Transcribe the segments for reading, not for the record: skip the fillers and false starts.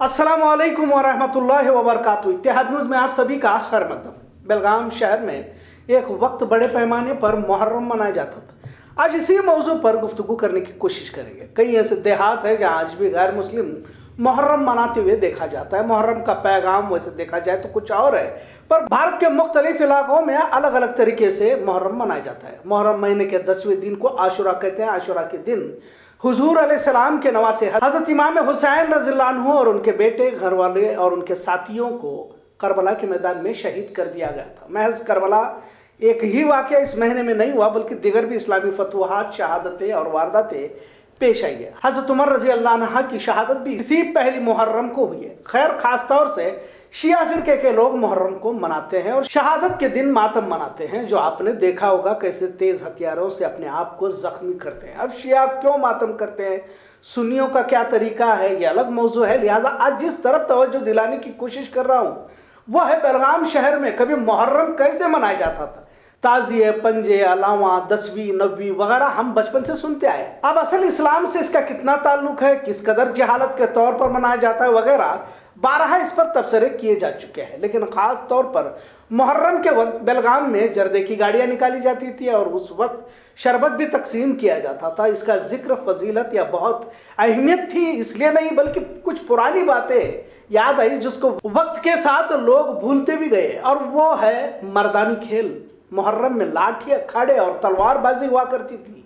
अस्सलाम वालेकुम वरहमतुल्लाहि वबरकातुहू। इत्तेहाद न्यूज़ में आप सभी का खैर मकदम। बेलगाम शहर में एक वक्त बड़े पैमाने पर मुहर्रम मनाया जाता था। आज इसी मौजू पर गुफ्तगू करने की कोशिश करेंगे। कई ऐसे देहात है जहाँ आज भी गैर मुस्लिम मुहर्रम मनाते हुए देखा जाता है। मुहर्रम का पैगाम वैसे देखा जाए तो कुछ और है, पर भारत के मुख्तलिफ इलाकों में अलग अलग तरीके से मुहर्रम मनाया जाता है। मुहर्रम महीने के 10वें दिन को आशुरा कहते हैं। आशुरा के दिन हुजूर अलैहिस्सलाम के नवासे हजरत इमाम हुसैन रज़ियल्लाहु अन्हु और उनके बेटे, घर वाले और उनके साथियों को करबला के मैदान में शहीद कर दिया गया था। महज करबला एक ही वाक़या इस महीने में नहीं हुआ, बल्कि दिगर भी इस्लामी फतवाहात, शहादतें और वारदातें पेश आई है। हजरत उमर रज़ियल्लाहु अन्हु की शहादत भी इसी पहली मुहर्रम को हुई है। खैर, खास तौर से शिया फिरके के लोग मुहर्रम को मनाते हैं और शहादत के दिन मातम मनाते हैं, जो आपने देखा होगा कैसे तेज हथियारों से अपने आप को जख्मी करते हैं। अब शिया क्यों मातम करते हैं, सुन्नियों का क्या तरीका है, ये अलग मौजू है। लिहाजा आज जिस तरफ तवज्जो दिलाने की कोशिश कर रहा हूँ वो है बेलगाम शहर में कभी मुहर्रम कैसे मनाया जाता था। ताजिए, पंजे, अलावा, 10वीं, 9वीं वगैरह हम बचपन से सुनते आए। अब असल इस्लाम से इसका कितना ताल्लुक है, किस कदर जहालत के तौर पर मनाया जाता है वगैरह 12 इस पर तबसरे किए जा चुके हैं। लेकिन ख़ास तौर पर मुहर्रम के वक्त बेलगाम में जर्दे की गाड़ियाँ निकाली जाती थी और उस वक्त शरबत भी तकसीम किया जाता था। इसका जिक्र फजीलत या बहुत अहमियत थी इसलिए नहीं, बल्कि कुछ पुरानी बातें याद आई जिसको वक्त के साथ लोग भूलते भी गए, और वो है मर्दानी खेल। मुहर्रम में लाठी, अखाड़े और तलवारबाजी हुआ करती थी।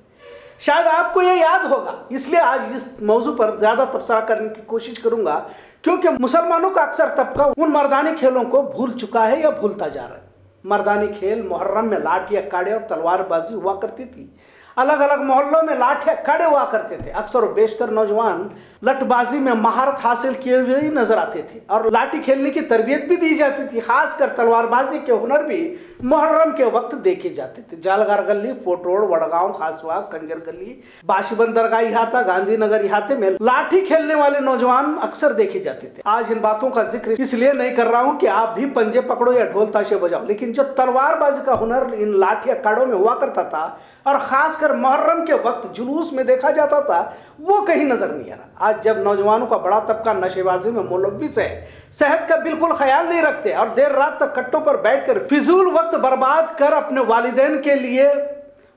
शायद आपको ये याद होगा, इसलिए आज इस मौजू पर ज़्यादा तबसरा करने की कोशिश करूंगा, क्योंकि मुसलमानों का अक्सर तबका उन मर्दानी खेलों को भूल चुका है या भूलता जा रहा है। मर्दानी खेल मुहर्रम में लाठी, अखाड़े और तलवारबाजी हुआ करती थी। अलग अलग मोहल्लों में लाठी, अखाड़े हुआ करते थे। अक्सर और बेशतर नौजवान लठबाजी में महारत हासिल किए हुए ही नजर आते थे और लाठी खेलने की तरबियत भी दी जाती थी। खासकर तलवारबाजी के हुनर भी मुहर्रम के वक्त देखे जाते थे। जालगार गली, फोर्ट रोड, वडगांव, खासबाग, कंजर गली, बाशिबंद दरगाह इहाता, गांधीनगर इहाते में लाठी खेलने वाले नौजवान अक्सर देखे जाते थे। आज इन बातों का जिक्र इसलिए नहीं कर रहा हूँ कि आप भी पंजे पकड़ो या ढोल ताशे बजाओ, लेकिन जो तलवारबाजी का हुनर इन लाठी अखाड़ों में हुआ करता था और खासकर मुहर्रम के वक्त जुलूस में देखा जाता था, वो कहीं नजर नहीं आ रहा। आज जब नौजवानों का बड़ा तबका नशेबाजी में मुलव्विस है, सेहत का बिल्कुल ख्याल नहीं रखते और देर रात तक कट्टों पर बैठकर फिजूल वक्त बर्बाद कर अपने वालिदैन के लिए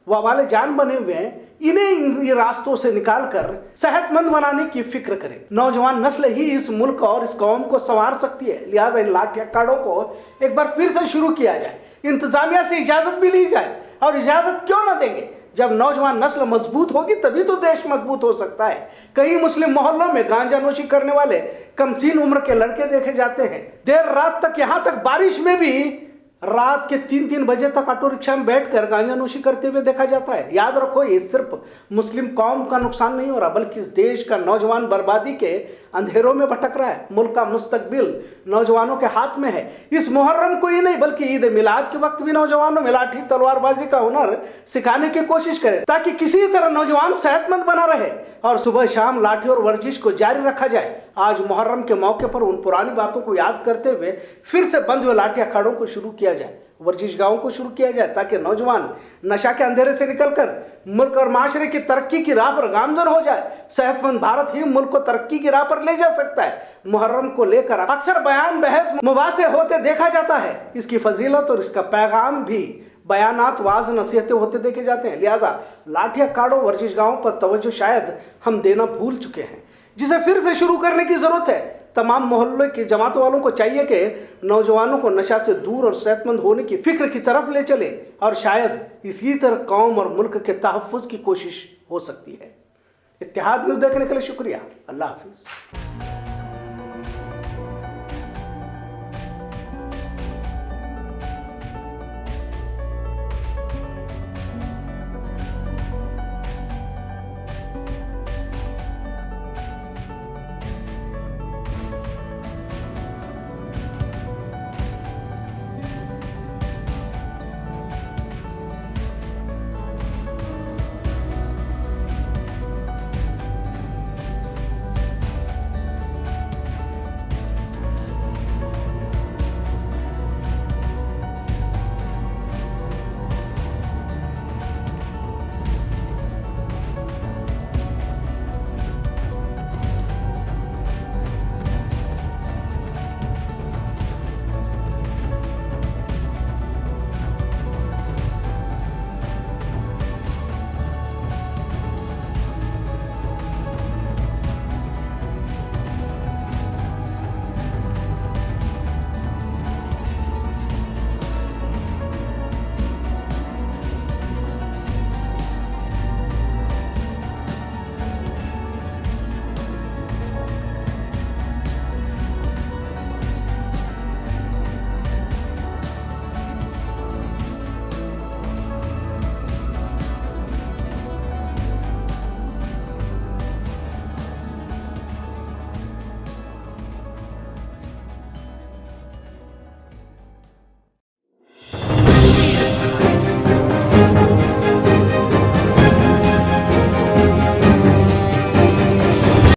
वबाले जान बने हुए हैं, इन्हें इन रास्तों से निकालकर सेहतमंद बनाने की फिक्र करें। नौजवान नस्ल ही इस मुल्क और इस कौम को संवार सकती है। लिहाजा इन लाठी अखाड़ों को एक बार फिर से शुरू किया जाए, इंतजामिया से इजाजत भी ली जाए। और इजाजत क्यों ना देंगे, जब नौजवान नस्ल मजबूत होगी तभी तो देश मजबूत हो सकता है। कई मुस्लिम मोहल्लों में गांजा नोशी करने वाले कमसीन उम्र के लड़के देखे जाते हैं। देर रात तक, यहां तक बारिश में भी रात के 3-3 बजे तक ऑटो रिक्शा में बैठकर गांजा नोशी करते हुए देखा जाता है। याद रखो, ये सिर्फ मुस्लिम कौम का नुकसान नहीं हो रहा, बल्कि इस देश का नौजवान बर्बादी के अंधेरों में भटक रहा है। मुल्क का मुस्तकबिल नौजवानों के हाथ में है। इस मुहर्रम को ही नहीं, बल्कि ईद मिलाद के वक्त भी नौजवानों में लाठी तलवारबाजी का हुनर सिखाने की कोशिश करें, ताकि किसी तरह नौजवान सेहतमंद बना रहे और सुबह शाम लाठी और वर्जिश को जारी रखा जाए। आज मुहर्रम के मौके पर उन पुरानी बातों को याद करते हुए फिर से बंद हुए लाठी अखाड़ों को शुरू किया जाए, वर्जिश गाहों को शुरू किया जाए, ताकि नौजवान नशा के अंधेरे से निकलकर मुल्क और माशरे की तरक्की की राह पर गामजन हो जाए। सेहतमंद भारत ही मुल्क को तरक्की की राह पर ले जा सकता है। मुहर्रम को लेकर अक्सर बयान, बहस, मुबासे होते देखा जाता है। इसकी फजीलत और इसका पैगाम भी बयानात, वाज, नसीहतें होते देखे जाते हैं। लिहाजा लाठी अखाड़ों, वर्जिश गाहों पर तवज्जो शायद हम देना भूल चुके हैं, जिसे फिर से शुरू करने की जरूरत है। तमाम मोहल्ले की जमात वालों को चाहिए कि नौजवानों को नशा से दूर और सेहतमंद होने की फिक्र की तरफ ले चले, और शायद इसी तरह कौम और मुल्क के तहफ़्फ़ुज़ की कोशिश हो सकती है। इत्तेहाद न्यूज़ देखने के लिए शुक्रिया। अल्लाह हाफिज़।